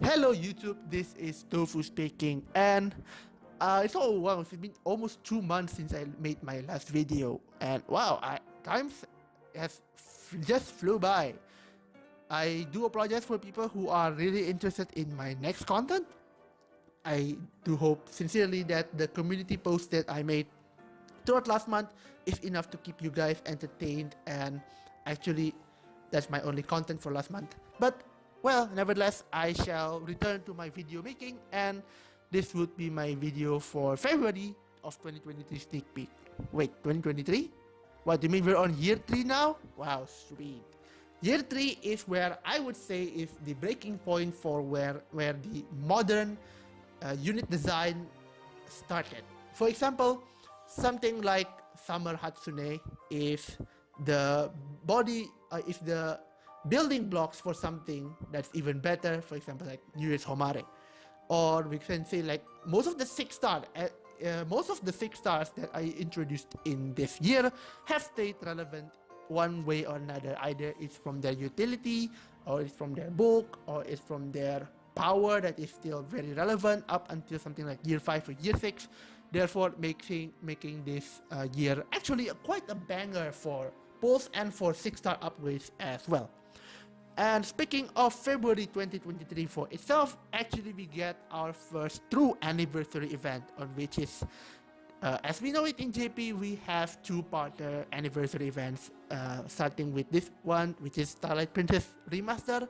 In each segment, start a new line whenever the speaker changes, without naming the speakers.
Hello YouTube, this is Tofu speaking, and it's been almost 2 months since I made my last video, and wow, times has just flew by. I do apologize for people who are really interested in my next content. I do hope sincerely that the community post that I made throughout last month is enough to keep you guys entertained, and actually that's my only content for last month. But well, nevertheless, I shall return to my video making, and this would be my video for February of 2023 sneak peek. Wait, 2023? What do you mean we're on year 3 now? Wow, sweet. Year 3 is where I would say is the breaking point for where the modern unit design started. For example, something like Summer Hatsune is the body, is the building blocks for something that's even better. For example, like New Year's Homare, or we can say like most of the 6 stars that I introduced in this year have stayed relevant one way or another. Either it's from their utility, or it's from their book, or it's from their power that is still very relevant up until something like year 5 or year 6, therefore making this year actually quite a banger for pulls and for 6-star upgrades as well. And speaking of February 2023 for itself, actually we get our first true anniversary event, on which is, as we know it in JP, we have 2-parter anniversary events, starting with this one, which is Starlight Princess Remaster,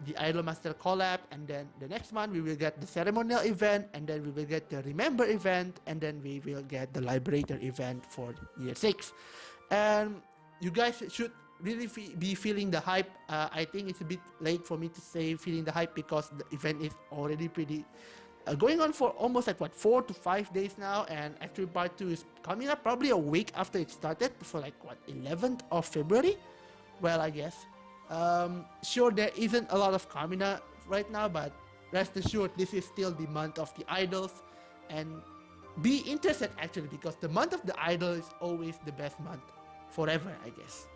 the Idol Master collab, and then the next month we will get the ceremonial event, and then we will get the Remember event, and then we will get the Liberator event for year 6. And you guys should really be feeling the hype. I think it's a bit late for me to say feeling the hype, because the event is already pretty going on for almost like 4 to 5 days now, and actually part 2 is coming up probably a week after it started, for like 11th of February. Well, I guess sure, there isn't a lot of Kamina right now, but rest assured this is still the month of the idols, and be interested actually, because the month of the idol is always the best month forever, I guess.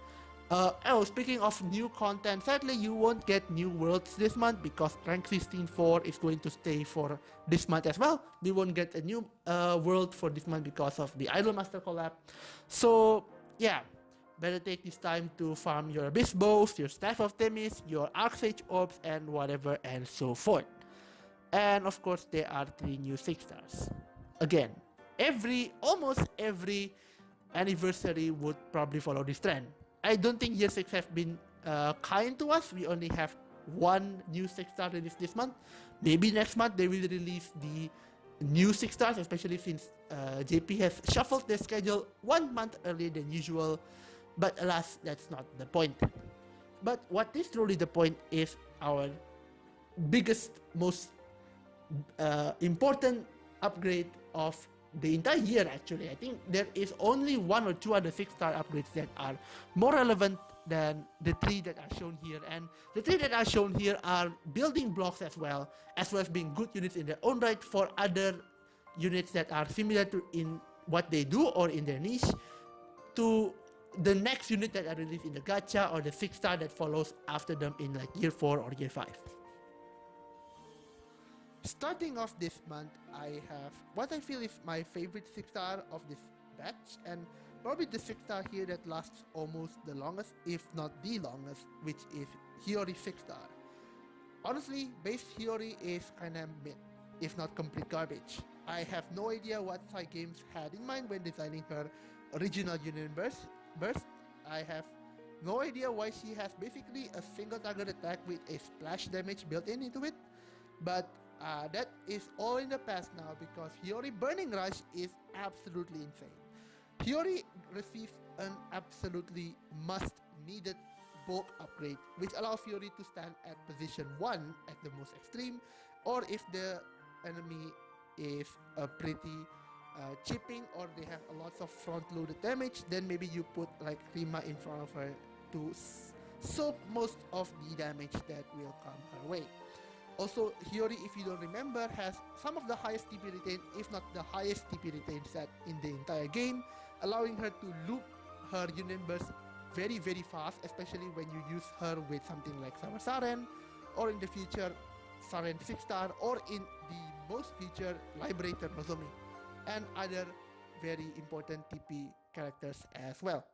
Speaking of new content, sadly you won't get new worlds this month, because rank 16.4 is going to stay for this month as well. We won't get a new world for this month because of the Idol Master collab. So yeah, better take this time to farm your Abyss Bows, your Staff of Themis, your Arcsage Orbs, and whatever and so forth. And of course there are 3 new 6-stars. Again, almost every anniversary would probably follow this trend. I don't think year 6 have been kind to us. We only have 1 new 6-star release this month. Maybe next month they will release the new 6-stars, especially since JP has shuffled their schedule 1 month earlier than usual. But alas, that's not the point. But what is truly the point is our biggest, most important upgrade of the entire year. Actually, I think there is only 1 or 2 other 6-star upgrades that are more relevant than the 3 that are shown here, and the 3 that are shown here are building blocks as well as being good units in their own right for other units that are similar to in what they do or in their niche to the next unit that are released in the gacha, or the 6-star that follows after them in like year 4 or year 5. Starting off this month, I have what I feel is my favorite 6-star of this batch, and probably the 6-star here that lasts almost the longest, if not the longest, which is Hiyori 6-star. Honestly, base Hiyori is kinda mid, if not complete garbage. I have no idea what Psy Games had in mind when designing her original Union Burst. I have no idea why she has basically a single target attack with a splash damage built into it, but that is all in the past now, because Hiyori Burning Rush is absolutely insane. Hiyori receives an absolutely must-needed bulk upgrade, which allows Hiyori to stand at position 1 at the most extreme, or if the enemy is a pretty chipping, or they have a lot of front-loaded damage, then maybe you put like Rima in front of her to soak most of the damage that will come her way. Also, Hiyori, if you don't remember, has some of the highest TP retain, if not the highest TP retain set in the entire game, allowing her to loop her Union Burst very very fast, especially when you use her with something like Summer Saren, or in the future Saren 6-star, or in the most featured Liberator Nozomi, and other very important TP characters as well.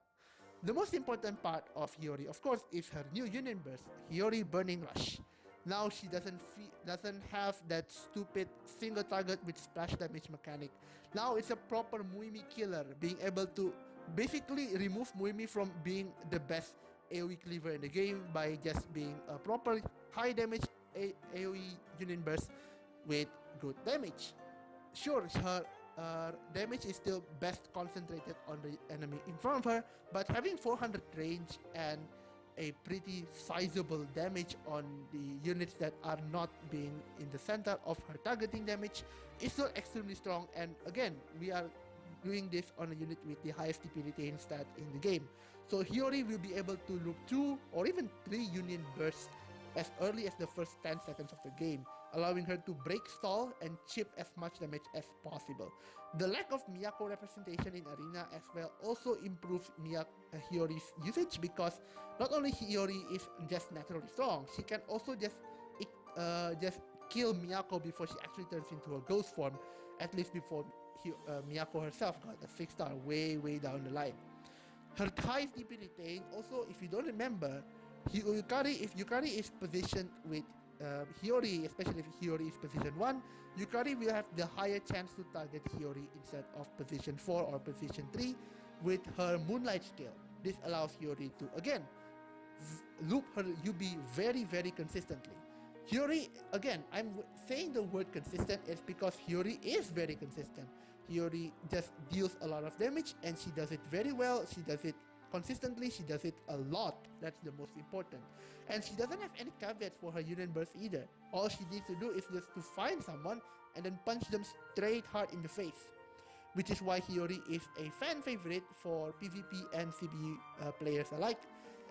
The most important part of Hiyori, of course, is her new union burst, Hiyori Burning Rush. Now she doesn't have that stupid single target with splash damage mechanic. Now it's a proper Muimi killer, being able to basically remove Muimi from being the best AoE cleaver in the game by just being a proper high damage AoE union burst with good damage. Sure, her damage is still best concentrated on the enemy in front of her, but having 400 range and a pretty sizable damage on the units that are not being in the center of her targeting damage is still extremely strong. And again, we are doing this on a unit with the highest TP retain stat in the game. So Hiyori will be able to loop 2 or even 3 union bursts as early as the first 10 seconds of the game, allowing her to break stall and chip as much damage as possible. The lack of Miyako representation in Arena as well also improves Hiyori's usage, because not only Hiyori is just naturally strong, she can also just kill Miyako before she actually turns into a ghost form, at least before Miyako herself got a 6-star way down the line. Her highest DP retain also, if you don't remember, if Yukari is positioned with Hiyori, especially if Hiyori is position 1, Yukari will have the higher chance to target Hiyori instead of position 4 or position 3 with her Moonlight skill. This allows Hiyori to, again, loop her UB very consistently. Hiyori, again, I'm saying the word consistent is because Hiyori is very consistent. Hiyori just deals a lot of damage and she does it very well. She does it consistently, she does it a lot. That's the most important. And she doesn't have any caveats for her union burst either. All she needs to do is just to find someone and then punch them straight hard in the face. Which is why Hiyori is a fan favorite for PvP and CB players alike,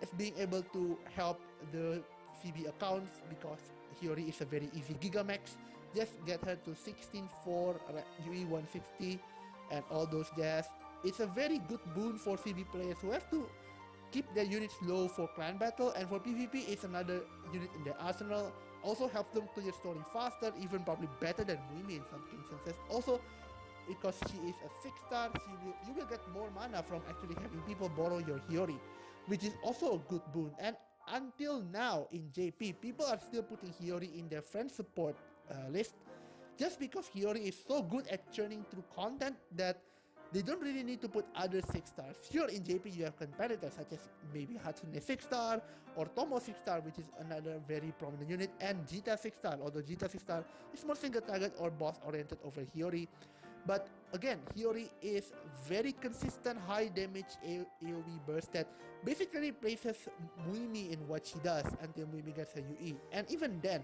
as being able to help the CB accounts, because Hiyori is a very easy Gigamax. Just get her to 16-4 UE 160 and all those jazz. It's a very good boon for CB players who have to keep their units low for clan battle, and for PvP it's another unit in their arsenal. Also helps them clear story faster, even probably better than Muimi in some instances. Also, because she is a 6-star, you will get more mana from actually having people borrow your Hiyori, which is also a good boon. And until now in JP, people are still putting Hiyori in their friend support list, just because Hiyori is so good at churning through content that they don't really need to put other 6-stars. Sure, in JP you have competitors such as maybe Hatsune 6-star or Tomo 6-star, which is another very prominent unit, and Jita 6-star, although Jita 6-star is more single target or boss oriented over Hiyori. But again, Hiyori is very consistent high damage AoE burst that basically places Muimi in what she does until Muimi gets her UE. And even then,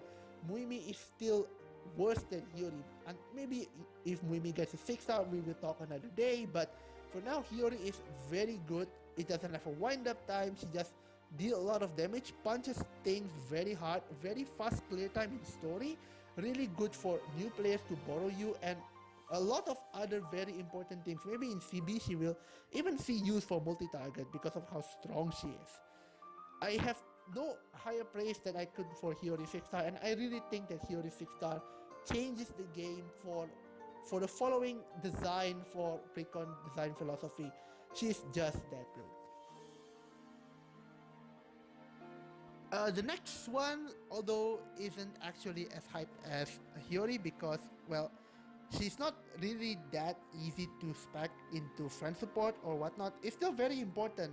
Muimi is still worse than Hiyori, and maybe if Muimi gets a 6-star we will talk another day, but for now Hiyori is very good. It doesn't have a wind up time, she just deals a lot of damage, punches things very hard, very fast clear time in story, really good for new players to borrow you, and a lot of other very important things. Maybe in CB she will even see use for multi-target because of how strong she is. I have no higher praise that I could for Hiyori 6-star, and I really think that Hiyori 6-star changes the game for the following design, for Precon design philosophy. She's just that good. The next one, although isn't actually as hyped as Hiyori, because, well, she's not really that easy to spec into friend support or whatnot, it's still very important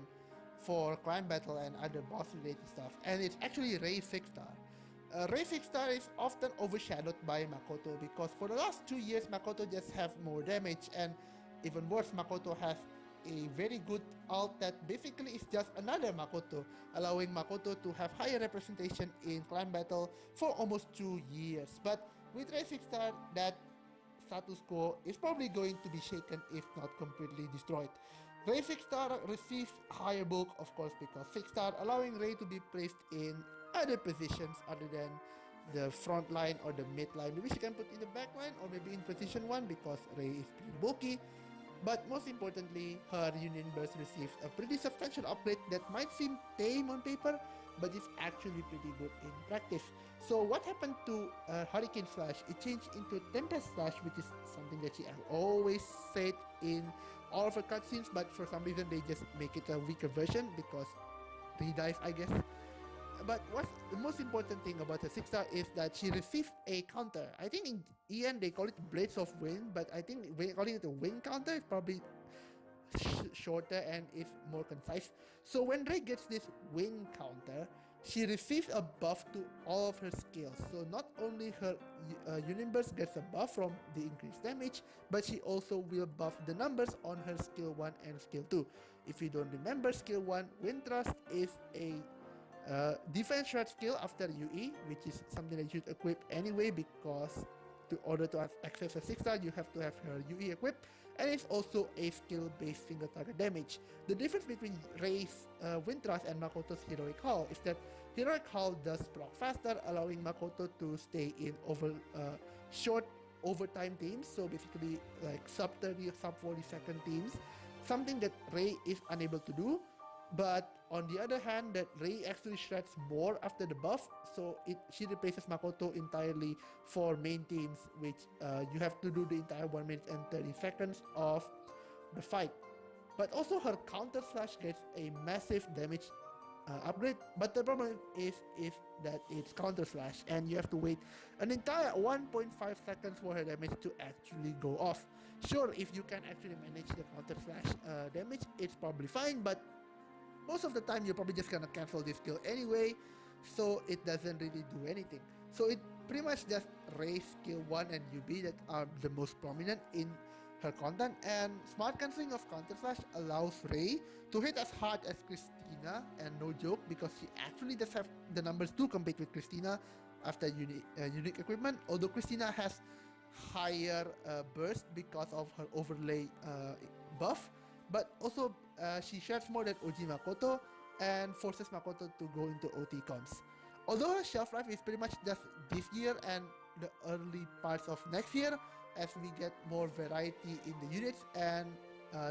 for clan battle and other boss related stuff, and it's actually Ray 6-star. Ray 6-star is often overshadowed by Makoto, because for the last 2 years Makoto just have more damage, and even worse, Makoto has a very good ult that basically is just another Makoto, allowing Makoto to have higher representation in clan battle for almost 2 years. But with Ray 6-star, that status quo is probably going to be shaken, if not completely destroyed. Ray 6-star receives higher bulk, of course, because 6-star, allowing Ray to be placed in other positions other than the front line or the mid line. Maybe she can put in the back line or maybe in position 1, because Ray is pretty bulky. But most importantly, her Union Burst receives a pretty substantial upgrade that might seem tame on paper, but it's actually pretty good in practice. So what happened to Hurricane Slash? It changed into Tempest Slash, which is something that she has always said in all of her cutscenes, but for some reason they just make it a weaker version because redive, I guess. But what's the most important thing about the 6-star is that she received a counter. I think in EN they call it Blades of Wind, but I think calling it a wind counter is probably shorter and is more concise. So when Rei gets this wind counter, she receives a buff to all of her skills. So not only her Universe gets a buff from the increased damage, but she also will buff the numbers on her skill 1 and skill 2. If you don't remember, skill 1, Wind Thrust, is a defense shred skill after UE, which is something that you should equip anyway because in order to access a 6-star, you have to have her UE equipped, and it's also a skill-based single target damage. The difference between Rei's Wind Thrust and Makoto's Heroic Hull is that Heroic Hull does proc faster, allowing Makoto to stay in short overtime teams, so basically like sub 30 or sub 40 second teams, something that Rei is unable to do. But on the other hand, that Rei actually shreds more after the buff, so she replaces Makoto entirely for main teams, which you have to do the entire 1 minute and 30 seconds of the fight. But also her counter slash gets a massive damage upgrade, but the problem is that it's counter slash and you have to wait an entire 1.5 seconds for her damage to actually go off. Sure, if you can actually manage the counter slash damage, it's probably fine, but most of the time you're probably just gonna cancel this skill anyway, so it doesn't really do anything. So it pretty much just Rei's skill 1 and UB that are the most prominent in her content, and smart cancelling of counter slash allows Rei to hit as hard as Christina, and no joke because she actually does have the numbers to compete with Christina after unique equipment, although Christina has higher burst because of her overlay buff, but also she shares more than OG Makoto and forces Makoto to go into OT comps. Although her shelf life is pretty much just this year and the early parts of next year, as we get more variety in the units and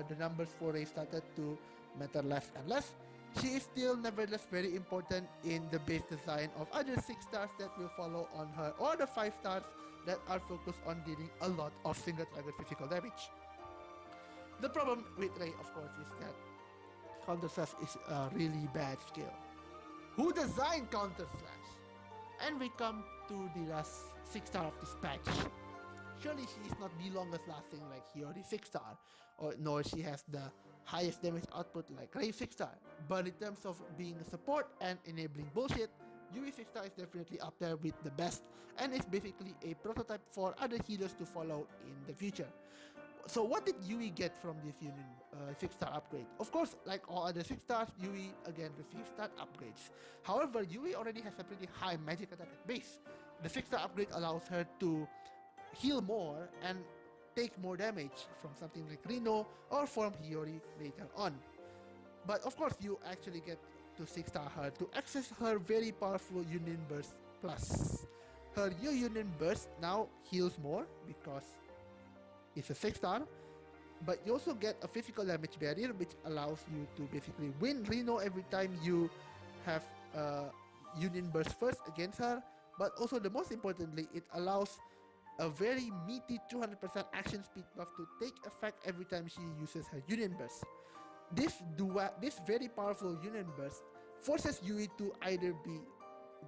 the numbers for Rei started to matter less and less, she is still nevertheless very important in the base design of other 6-stars that will follow on her, or the 5-stars that are focused on dealing a lot of single target physical damage. The problem with Rei, of course, is that Counter Slash is a really bad skill. Who designed Counter Slash? And we come to the last 6-star of this patch. Surely she is not the longest lasting like Hiyori 6-star, nor she has the highest damage output like Rei 6-star. But in terms of being a support and enabling bullshit, Yui 6-star is definitely up there with the best, and is basically a prototype for other healers to follow in the future. So what did Yui get from this Union 6-star upgrade? Of course, like all other 6-stars, Yui again receives stat upgrades. However, Yui already has a pretty high magic attack at base. The 6-star upgrade allows her to heal more and take more damage from something like Rino or from Hiyori later on. But of course, you actually get to 6-star her to access her very powerful Union Burst Plus. Her new Union Burst now heals more because it's a 6-star, but you also get a physical damage barrier which allows you to basically win Rino every time you have Union Burst first against her. But also, the most importantly, it allows a very meaty 200% action speed buff to take effect every time she uses her Union Burst. This very powerful Union Burst forces Yui to either be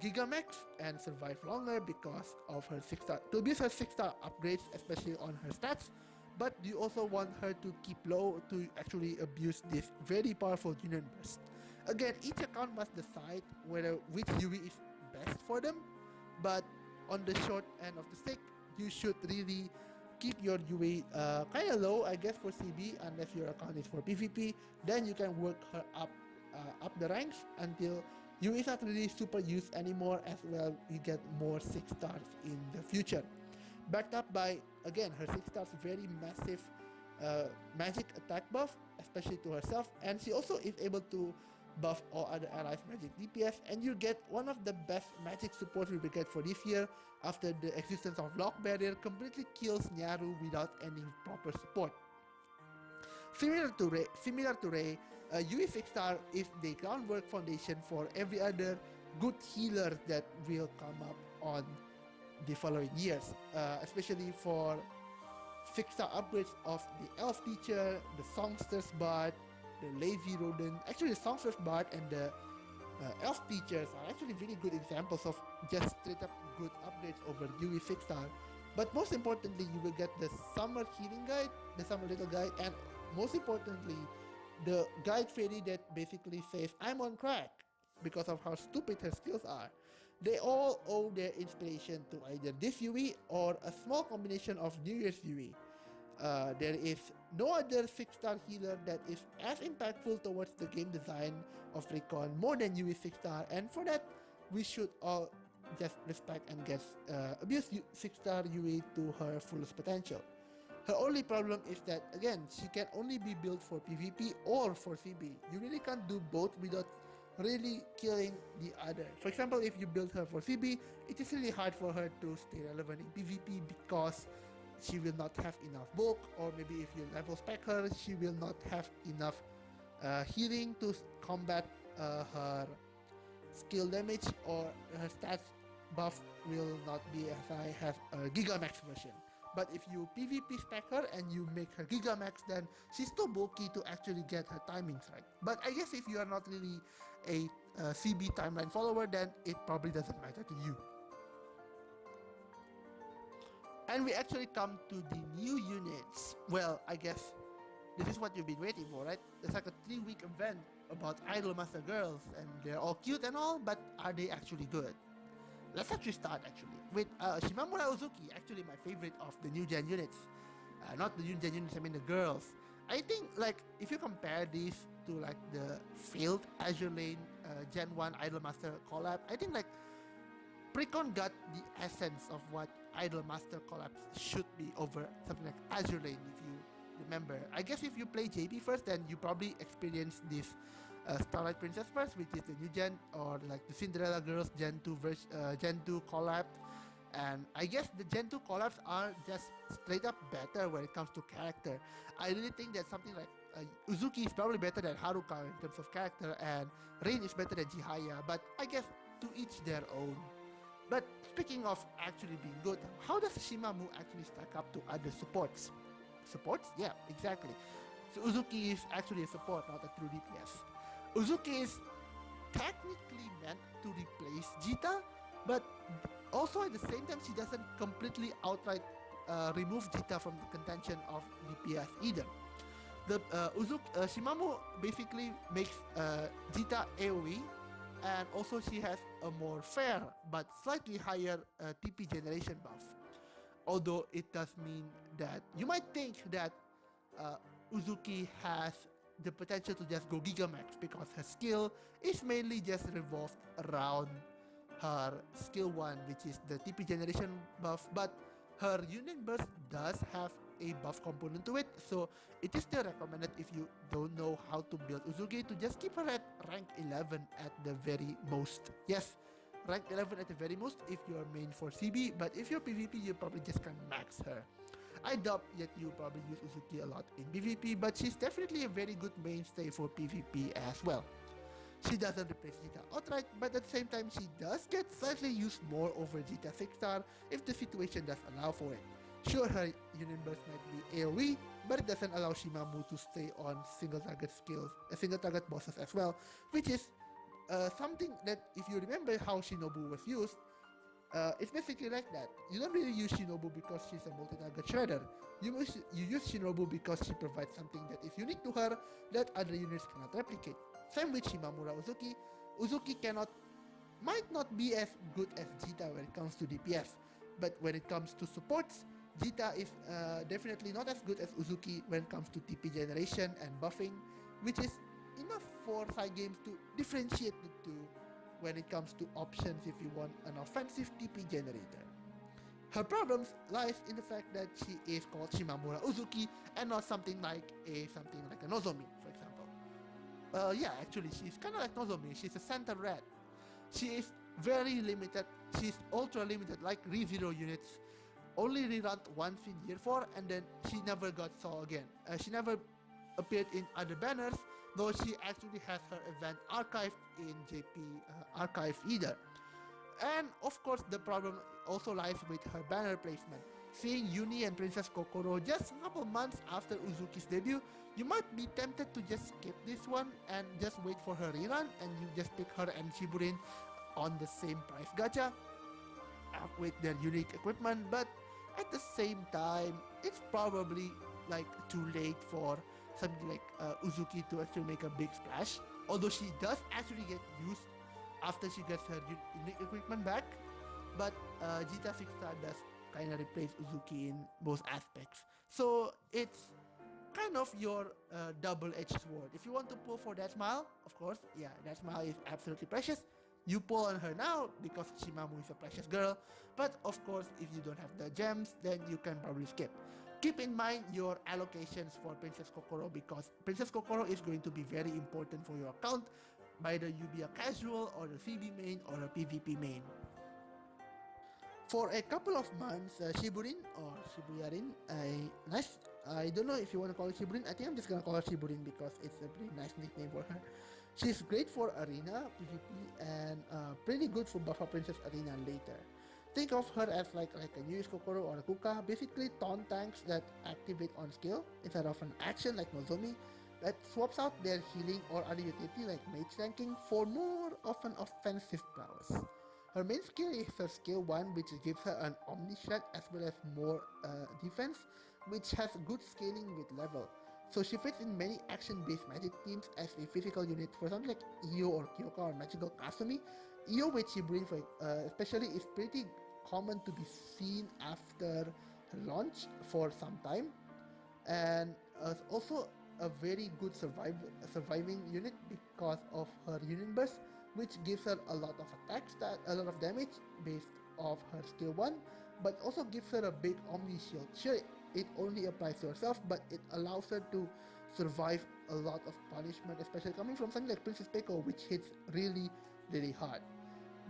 Gigamax and survive longer because of her 6-star, to abuse her 6-star upgrades, especially on her stats, but you also want her to keep low to actually abuse this very powerful Union Burst. Again, each account must decide which Yui is best for them, but on the short end of the stick, you should really keep your Yui kind of low, I guess, for CB, unless your account is for PvP. Then you can work her up the ranks until Yui is not really super used anymore, as well you get more 6-stars in the future. Backed up by, again, her 6-stars very massive magic attack buff, especially to herself, and she also is able to buff all other allies' magic DPS, and you get one of the best magic supports we will get for this year after the existence of Lock Barrier completely kills Nyaru without any proper support. Similar to Rei, UE 6-star is the groundwork foundation for every other good healer that will come up on the following years, especially for 6-star upgrades of the Elf Teacher, the Songster's Bard, the Lazy Rodent. Actually, the Songster's Bard and the Elf Teachers are actually really good examples of just straight up good upgrades over UE 6-star. But most importantly, you will get the Summer Healing Guide, the Summer Little Guide, and most importantly, the guide fairy that basically says, I'm on crack, because of how stupid her skills are. They all owe their inspiration to either this UE or a small combination of New Year's UE. There is no other 6-star healer that is as impactful towards the game design of Recon more than UE 6-star, and for that, we should all just respect and abuse 6-star UE to her fullest potential. Her only problem is that, again, she can only be built for PvP or for CB. You really can't do both without really killing the other. For example, if you build her for CB, it is really hard for her to stay relevant in PvP because she will not have enough bulk, or maybe if you level spec her, she will not have enough healing to combat her skill damage, or her stats buff will not be as high as a Gigamax version. But if you PvP spec her and you make her Gigamax, then she's too bulky to actually get her timings right. But I guess if you are not really a CB timeline follower, then it probably doesn't matter to you. And we actually come to the new units. Well, I guess this is what you've been waiting for, right? It's like a 3-week event about Idol Master girls, and they're all cute and all, but are they actually good? Let's actually start with Shimamura Uzuki, actually my favorite of the new gen units. Not the new gen units, I mean the girls. I think like if you compare these to like the failed Azure Lane Gen 1 Idol Master collab, I think like Precon got the essence of what Idol Master collabs should be over something like Azure Lane, if you remember. I guess if you play JP first, then you probably experience this Starlight Princess first, which is the new gen, or like the Cinderella Girls Gen 2 collab. And I guess the Gen 2 collabs are just straight up better when it comes to character. I really think that something like Uzuki is probably better than Haruka in terms of character, and Rin is better than Chihaya, but I guess to each their own. But speaking of actually being good, how does Shimamu actually stack up to other supports? Supports? Yeah, exactly. So Uzuki is actually a support, not a true DPS. Uzuki is technically meant to replace Jita, but also at the same time she doesn't completely outright remove Jita from the contention of DPS either. The Shimamu basically makes Jita AoE, and also she has a more fair but slightly higher TP generation buff. Although it does mean that you might think that Uzuki has the potential to just go Gigamax because her skill is mainly just revolved around her skill 1, which is the TP generation buff, but her unit burst does have a buff component to it, so it is still recommended if you don't know how to build Uzuki to just keep her at rank 11 at the very most. Yes, rank 11 at the very most if you're main for CB, but if you're PvP, you probably just can max her. I doubt yet you probably use Uzuki a lot in PvP, but she's definitely a very good mainstay for PvP as well. She doesn't replace Jita outright, but at the same time she does get slightly used more over Jita 6-star if the situation does allow for it. Sure, her unit burst might be AoE, but it doesn't allow Shimamu to stay on single target bosses as well, which is something that if you remember how Shinobu was used, it's basically like that. You don't really use Shinobu because she's a multi-target shredder. You use Shinobu because she provides something that is unique to her that other units cannot replicate. Same with Shimamura Uzuki. Uzuki might not be as good as Jita when it comes to DPS, but when it comes to supports, Jita is definitely not as good as Uzuki when it comes to TP generation and buffing, which is enough for side games to differentiate the two when it comes to options if you want an offensive TP generator. Her problems lies in the fact that she is called Shimamura Uzuki and not something like a Nozomi, for example. Yeah, actually, she's kind of like Nozomi. She's a center red. She is very limited. She's ultra limited, like ReZero units. Only rerun once in year 4, and then she never got saw again. She never appeared in other banners, though she actually has her event archived in JP archive either. And of course, the problem also lies with her banner placement. Seeing Uni and Princess Kokoro just a couple months after Uzuki's debut, you might be tempted to just skip this one and just wait for her rerun, and you just pick her and Shiburin on the same price gacha with their unique equipment. But at the same time, it's probably like too late for something like Uzuki to actually make a big splash. Although she does actually get used after she gets her unique equipment back, but Jita 6 Star does kind of replace Uzuki in both aspects. So it's kind of your double-edged sword. If you want to pull for that smile, of course, yeah, that smile is absolutely precious. You pull on her now because Shimamu is a precious girl, but of course, if you don't have the gems, then you can probably skip. Keep in mind your allocations for Princess Kokoro, because Princess Kokoro is going to be very important for your account, either you be a casual or a CB main or a PvP main. For a couple of months, Shiburin or Shibuya Rin, I don't know if you want to call it Shiburin. I think I'm just gonna call her Shiburin because it's a pretty nice nickname for her. She's great for arena PvP and pretty good for Buffer Princess Arena later. Think of her as like a News Kokoro or a Kuka, basically taunt tanks that activate on skill instead of an action like Nozomi that swaps out their healing or other utility like mage ranking for more of an offensive prowess. Her main skill is her skill 1, which gives her an Omni Shred as well as more defense, which has good scaling with level. So she fits in many action-based magic teams as a physical unit for something like Iyo or Kyoka or Magical Kasumi. Iyo with Shiburin especially is pretty common to be seen after her launch for some time, and also a very good surviving unit because of her Union Burst, which gives her a lot of a lot of damage based off her skill 1, but also gives her a big Omni Shield. Sure, it only applies to herself, but it allows her to survive a lot of punishment, especially coming from something like Princess Peko, which hits really, really hard.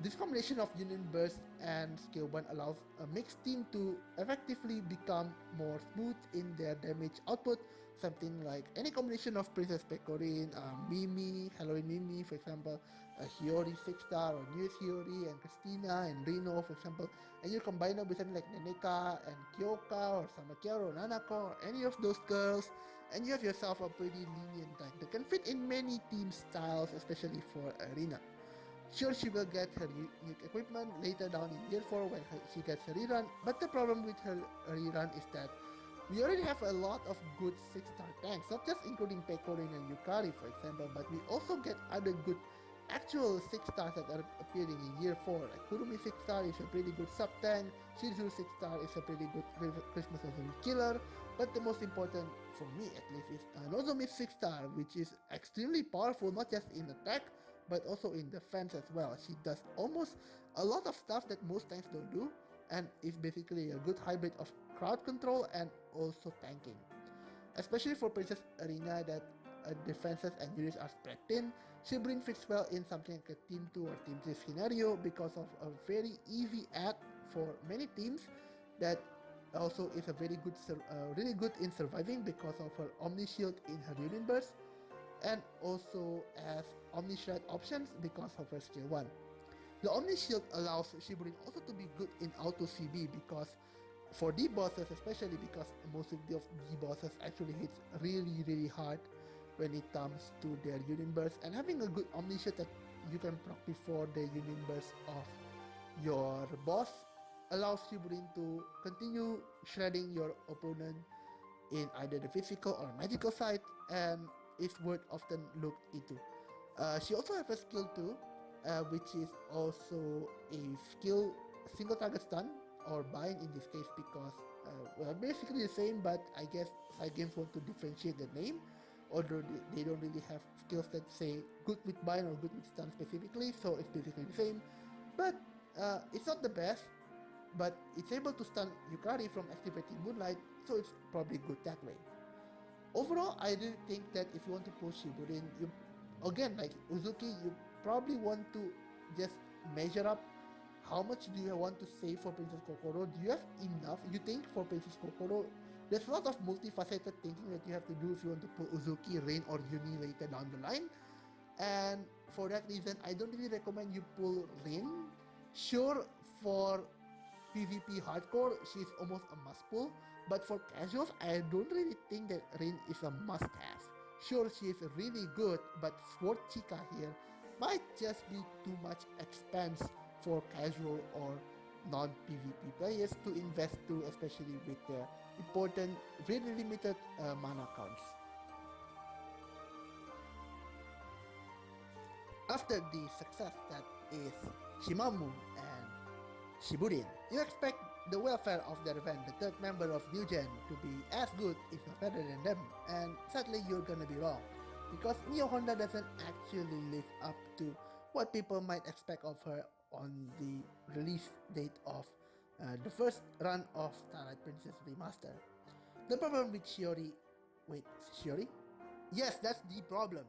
This combination of Union Burst and Skill 1 allows a mixed team to effectively become more smooth in their damage output, something like any combination of Princess Pecorin, Mimi, Halloween Mimi, for example, Hiyori 6-star, or News Hiyori, and Christina, and Rino, for example, and you combine them with something like Neneka, and Kyoka, or Samakiaro, or Nanako, or any of those girls, and you have yourself a pretty lenient tank that can fit in many team styles, especially for Arena. Sure, she will get her unique equipment later down in year 4 when she gets her rerun, but the problem with her rerun is that we already have a lot of good 6-star tanks, not just including Pecorin and Yukari for example, but we also get other good actual 6-stars that are appearing in year 4, like Kurumi 6-star is a pretty good sub-tank, Shizuru 6-star is a pretty good Christmas Nozomi killer, but the most important, for me at least, is Nozomi 6-star, which is extremely powerful not just in attack, but also in defense as well. She does almost a lot of stuff that most tanks don't do, and is basically a good hybrid of crowd control and also tanking. Especially for Princess Arena that defenses and units are spread thin, Shiburin fits well in something like a Team 2 or Team 3 scenario because of a very easy add for many teams that also is a very good, really good in surviving because of her Omni Shield in her Union Burst, and also as Omni Shred options because of her skill 1. The Omni Shield allows Shiburin also to be good in auto CB because for D bosses, especially because most of the D bosses actually hits really, really hard when it comes to their Union Burst, and having a good Omni Shield that you can proc before the Union Burst of your boss allows Shiburin to continue shredding your opponent in either the physical or magical side, and is worth often looked into. She also has a skill 2, which is also a skill single target stun, or bind in this case, because well, basically the same, but I guess side games want to differentiate the name, although they don't really have skills that say good with bind or good with stun specifically, so it's basically the same. But it's not the best, but it's able to stun Yukari from activating Moonlight, so it's probably good that way. Overall, I really think that if you want to push Shiburin, you, again, like Uzuki, you probably want to just measure up how much do you want to save for Princess Kokoro. Do you have enough? You think for Princess Kokoro, There's a lot of multifaceted thinking that you have to do if you want to pull Uzuki, Rin, or Yuni later down the line. And for that reason, I don't really recommend you pull Rin. Sure, for PvP hardcore, she's almost a must pull, but for casuals, I don't really think that Rin is a must have. Sure, she is really good, but Sword Chica here might just be too much expense for casual or non-PvP players to invest to, especially with the important, very limited mana counts. After the success that is Shimamu and Shiburin, you expect the welfare of their event, the third member of New Gen, to be as good, if not better than them, and sadly you're gonna be wrong, because Mio Honda doesn't actually live up to what people might expect of her on the release date of the first run of Starlight Princess Remaster. The problem with Hiyori... Wait, Hiyori? Yes, that's the problem.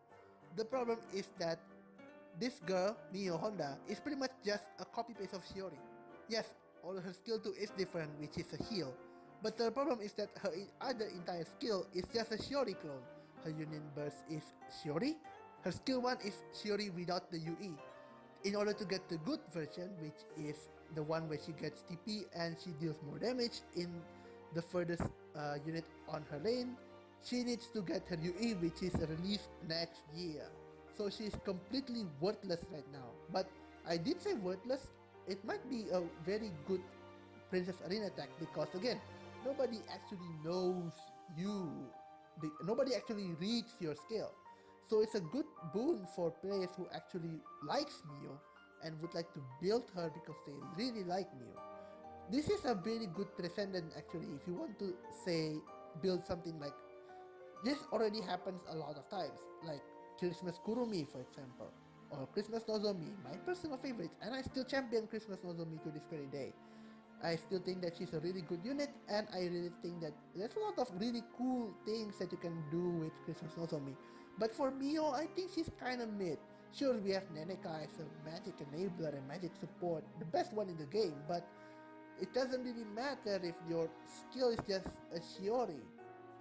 The problem is that this girl, Mio Honda, is pretty much just a copy-paste of Hiyori. Yes, all her skill 2 is different, which is a heal. But the problem is that her other entire skill is just a Hiyori clone. Her Union Burst is Hiyori. Her skill 1 is Hiyori without the UE. In order to get the good version, which is the one where she gets TP and she deals more damage in the furthest unit on her lane, she needs to get her UE, which is released next year. So she's completely worthless right now. But I did say worthless. It might be a very good Princess Arena tech because again, nobody actually knows you. Nobody actually reads your skill. So it's a good boon for players who actually likes Mio and would like to build her because they really like Mio. This is a very good precedent actually if you want to say build something like this. Already happens a lot of times, like Christmas Kurumi for example, or Christmas Nozomi, my personal favorite, and I still champion Christmas Nozomi to this very day. I still think that she's a really good unit, and I really think that there's a lot of really cool things that you can do with Christmas Nozomi. But for Mio, I think she's kinda mid. Sure, we have Neneka as a magic enabler and magic support, the best one in the game, but it doesn't really matter if your skill is just a Hiyori,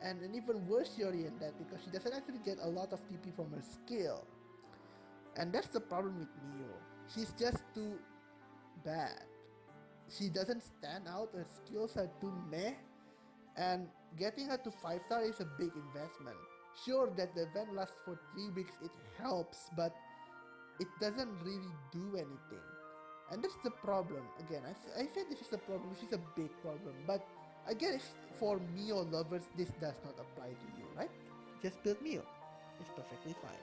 and an even worse Hiyori than that because she doesn't actually get a lot of TP from her skill. And that's the problem with Mio. She's just too bad. She doesn't stand out, her skills are too meh, and getting her to 5-star is a big investment. Sure that the event lasts for 3 weeks, it helps, but it doesn't really do anything. And that's the problem. Again, I said this is a problem, this is a big problem, but I guess for Mio lovers, this does not apply to you, right? Just build Mio. It's perfectly fine.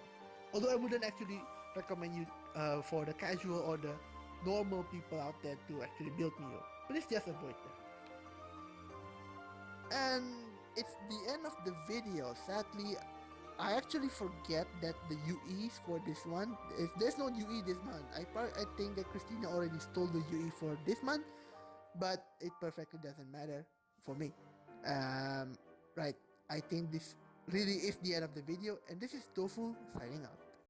Although I wouldn't actually recommend you for the casual or the normal people out there to actually build Mio. Please just avoid that. And it's the end of the video. Sadly, I actually forget that the UEs for this one, there's no UE this month. I think that Christina already stole the UE for this month, but it perfectly doesn't matter for me. Right, I think this really is the end of the video, and this is Tofu signing out.